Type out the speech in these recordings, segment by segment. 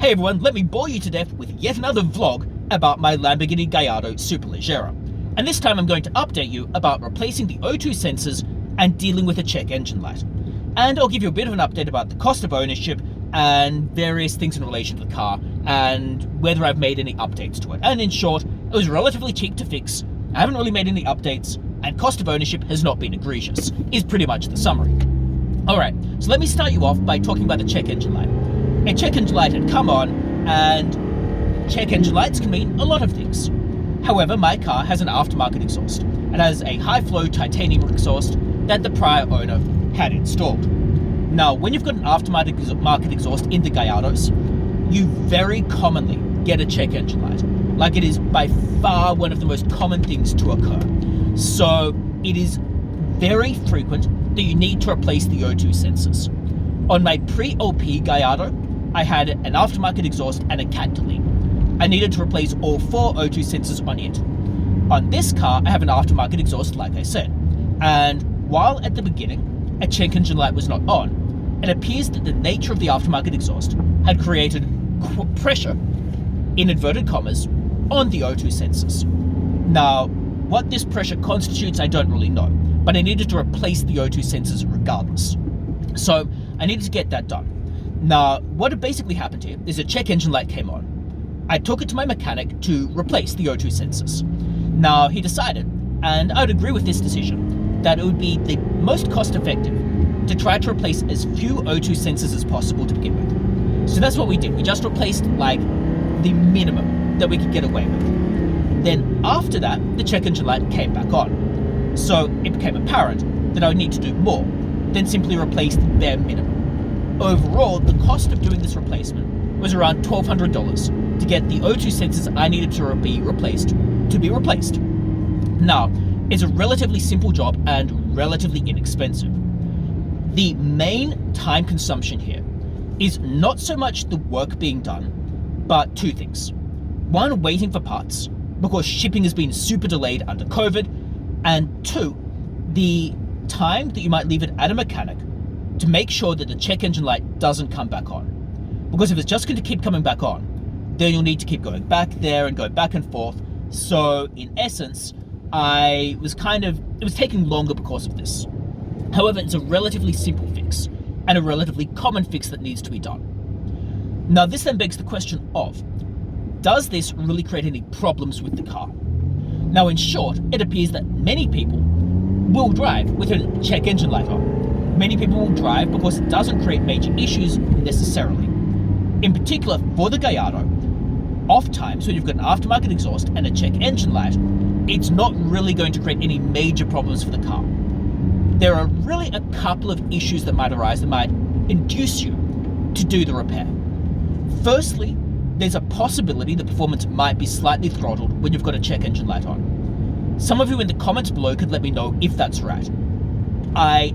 Hey everyone, let me bore you to death with yet another vlog about my Lamborghini Gallardo Superleggera. And this time I'm going to update you about replacing the O2 sensors and dealing with a check engine light. And I'll give you a bit of an update about the cost of ownership and various things in relation to the car and whether I've made any updates to it. And in short, it was relatively cheap to fix, I haven't really made any updates, and cost of ownership has not been egregious, is pretty much the summary. Alright, so let me start you off by talking about the check engine light. A check engine light had come on, and check engine lights can mean a lot of things. However, my car has an aftermarket exhaust. It has a high-flow titanium exhaust that the prior owner had installed. Now, when you've got an aftermarket exhaust in the Gallardos, you very commonly get a check engine light. Like, it is by far one of the most common things to occur. So it is very frequent that you need to replace the O2 sensors. On my pre-OP Gallardo, I had an aftermarket exhaust and a cat delete. I needed to replace all 4 O2 sensors on it. On this car, I have an aftermarket exhaust, like I said. And while at the beginning, a check engine light was not on, it appears that the nature of the aftermarket exhaust had created pressure, in inverted commas, on the O2 sensors. Now, what this pressure constitutes, I don't really know, but I needed to replace the O2 sensors regardless. So I needed to get that done. Now, what had basically happened here is a check engine light came on. I took it to my mechanic to replace the O2 sensors. Now, he decided, and I would agree with this decision, that it would be the most cost effective to try to replace as few O2 sensors as possible to begin with. So that's what we did. We just replaced like the minimum that we could get away with. Then after that, the check engine light came back on. So it became apparent that I would need to do more than simply replace the bare minimum. Overall, the cost of doing this replacement was around $1,200 to get the O2 sensors I needed to be replaced. Now, it's a relatively simple job and relatively inexpensive. The main time consumption here is not so much the work being done, but 2 things. 1, waiting for parts, because shipping has been super delayed under COVID, and 2, the time that you might leave it at a mechanic to make sure that the check engine light doesn't come back on. Because if it's just going to keep coming back on, then you'll need to keep going back there and going back and forth. So in essence, it was taking longer because of this. However, it's a relatively simple fix and a relatively common fix that needs to be done. Now, this then begs the question of, does this really create any problems with the car? Now, in short, it appears that many people will drive with a check engine light on. Many people will drive because it doesn't create major issues necessarily. In particular, for the Gallardo, oftentimes when you've got an aftermarket exhaust and a check engine light, it's not really going to create any major problems for the car. There are really a couple of issues that might arise that might induce you to do the repair. Firstly, there's a possibility that performance might be slightly throttled when you've got a check engine light on. Some of you in the comments below could let me know if that's right. I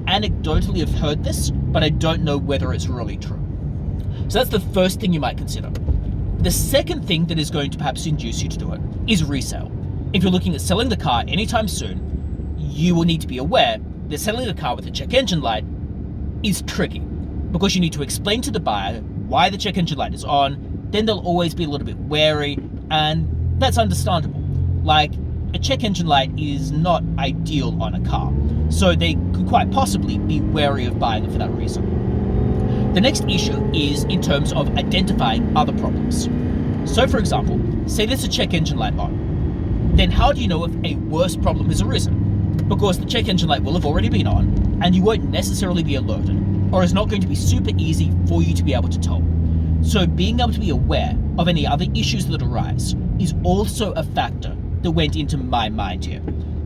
anecdotally have heard this, but I don't know whether it's really true. So that's the first thing you might consider. The second thing that is going to perhaps induce you to do it is resale. If you're looking at selling the car anytime soon, you will need to be aware that selling a car with a check engine light is tricky, because you need to explain to the buyer why the check engine light is on. Then they'll always be a little bit wary, and that's understandable. Like, a check engine light is not ideal on a car, so they could quite possibly be wary of buying it for that reason. The next issue is in terms of identifying other problems. So for example, say there's a check engine light on. Then how do you know if a worse problem has arisen? Because the check engine light will have already been on, and you won't necessarily be alerted, or is not going to be super easy for you to be able to tell. So being able to be aware of any other issues that arise is also a factor that went into my mind here,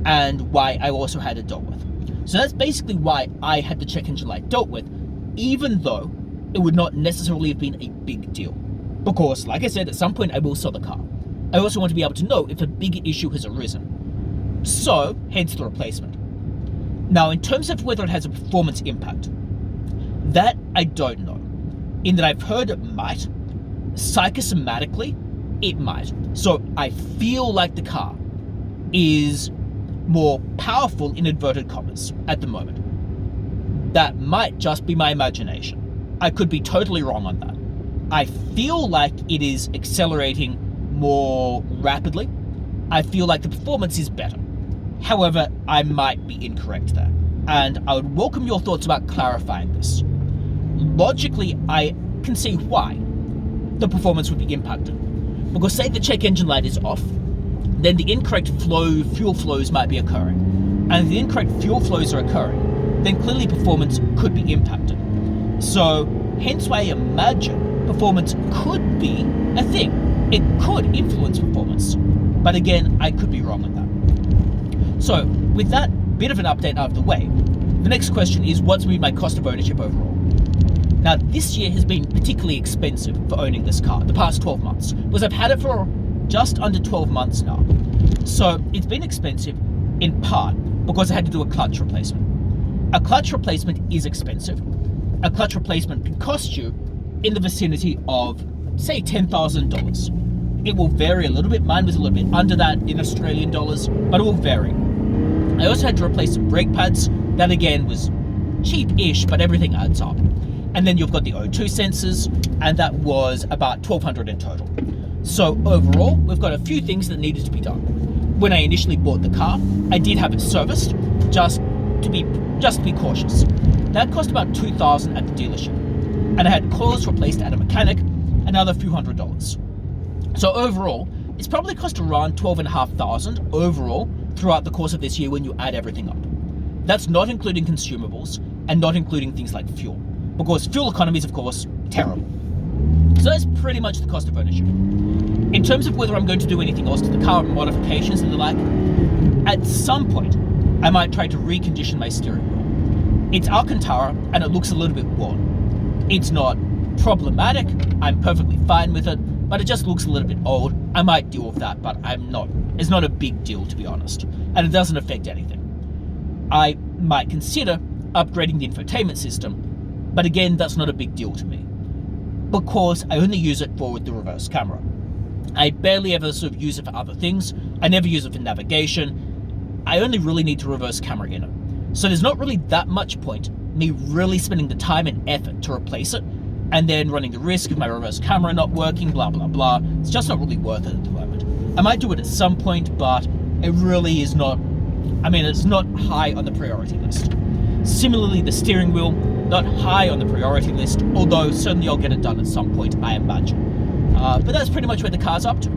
and why I also had it dealt with. So that's basically why I had the check engine light dealt with, even though it would not necessarily have been a big deal. Because, like I said, at some point I will sell the car. I also want to be able to know if a bigger issue has arisen. So, hence the replacement. Now, in terms of whether it has a performance impact, that I don't know. In that I've heard it might. Psychosomatically, it might. So I feel like the car is more powerful in inverted commas at the moment. That might just be my imagination. I could be totally wrong on that. I feel like it is accelerating more rapidly. I feel like the performance is better. However, I might be incorrect there, and I would welcome your thoughts about clarifying this. Logically, I can see why the performance would be impacted. Because say the check engine light is off, then the incorrect fuel flows might be occurring. And if the incorrect fuel flows are occurring, then clearly performance could be impacted. So, hence why I imagine performance could be a thing. It could influence performance. But again, I could be wrong on that. So, with that bit of an update out of the way, the next question is, what's been my cost of ownership overall? Now, this year has been particularly expensive for owning this car, the past 12 months, because I've had it for just under 12 months now. So it's been expensive in part because I had to do a clutch replacement. A clutch replacement is expensive. A clutch replacement can cost you in the vicinity of, say, $10,000. It will vary a little bit. Mine was a little bit under that in Australian dollars, but it will vary. I also had to replace some brake pads. That again was cheap-ish, but everything adds up. And then you've got the O2 sensors, and that was about $1,200 in total. So overall, we've got a few things that needed to be done. When I initially bought the car, I did have it serviced, just to be cautious. That cost about $2,000 at the dealership, and I had coils replaced at a mechanic, another few $100s. So overall, it's probably cost around $12,500 overall throughout the course of this year when you add everything up. That's not including consumables and not including things like fuel, because fuel economy is, of course, terrible. So that's pretty much the cost of ownership. In terms of whether I'm going to do anything else to the car, modifications and the like, at some point, I might try to recondition my steering wheel. It's Alcantara and it looks a little bit worn. It's not problematic, I'm perfectly fine with it, but it just looks a little bit old. I might deal with that, but it's not a big deal, to be honest, and it doesn't affect anything. I might consider upgrading the infotainment system, but again, that's not a big deal to me, because I only use it for the reverse camera. I barely ever sort of use it for other things. I never use it for navigation. I only really need the reverse camera in it. So there's not really that much point me really spending the time and effort to replace it, and then running the risk of my reverse camera not working, blah, blah, blah. It's just not really worth it at the moment. I might do it at some point, but it really is not, it's not high on the priority list. Similarly, the steering wheel, not high on the priority list, although certainly I'll get it done at some point, I imagine. But that's pretty much where the car's up to.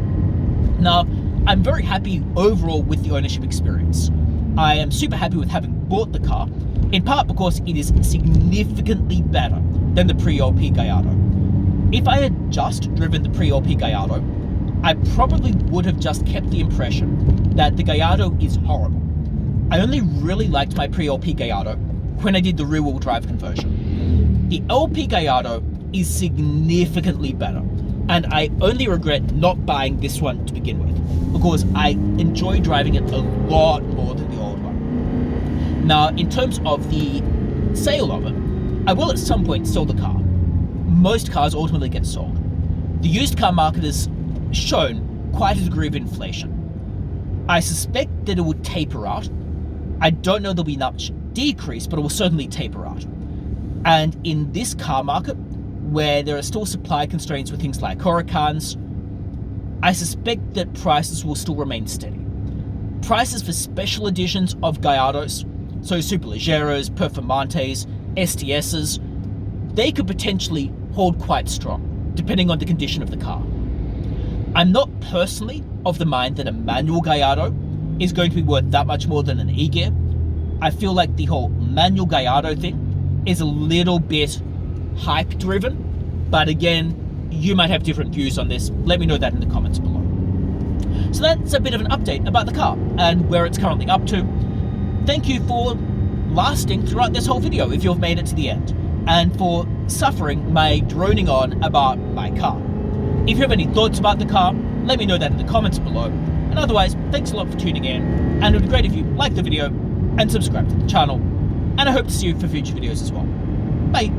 Now, I'm very happy overall with the ownership experience. I am super happy with having bought the car, in part because it is significantly better than the pre-LP Gallardo. If I had just driven the pre-LP Gallardo, I probably would have just kept the impression that the Gallardo is horrible. I only really liked my pre-LP Gallardo when I did the rear-wheel drive conversion. The LP Gallardo is significantly better, and I only regret not buying this one to begin with, because I enjoy driving it a lot more than the old one. Now, in terms of the sale of it, I will at some point sell the car. Most cars ultimately get sold. The used car market has shown quite a degree of inflation. I suspect that it will taper out. I don't know there'll be much decrease, but it will certainly taper out. And in this car market, where there are still supply constraints with things like Huracans, I suspect that prices will still remain steady. Prices for special editions of Gallardos, so Superleggeras, Performantes, STSs, they could potentially hold quite strong, depending on the condition of the car. I'm not personally of the mind that a manual Gallardo is going to be worth that much more than an e-gear. I feel like the whole manual Gallardo thing is a little bit hype driven, but again, you might have different views on this. Let me know that in the comments below. So that's a bit of an update about the car and where it's currently up to. Thank you for lasting throughout this whole video if you've made it to the end, and for suffering my droning on about my car. If you have any thoughts about the car, let me know that in the comments below. And otherwise, thanks a lot for tuning in, and it would be great if you liked the video and subscribe to the channel. And I hope to see you for future videos as well. Bye!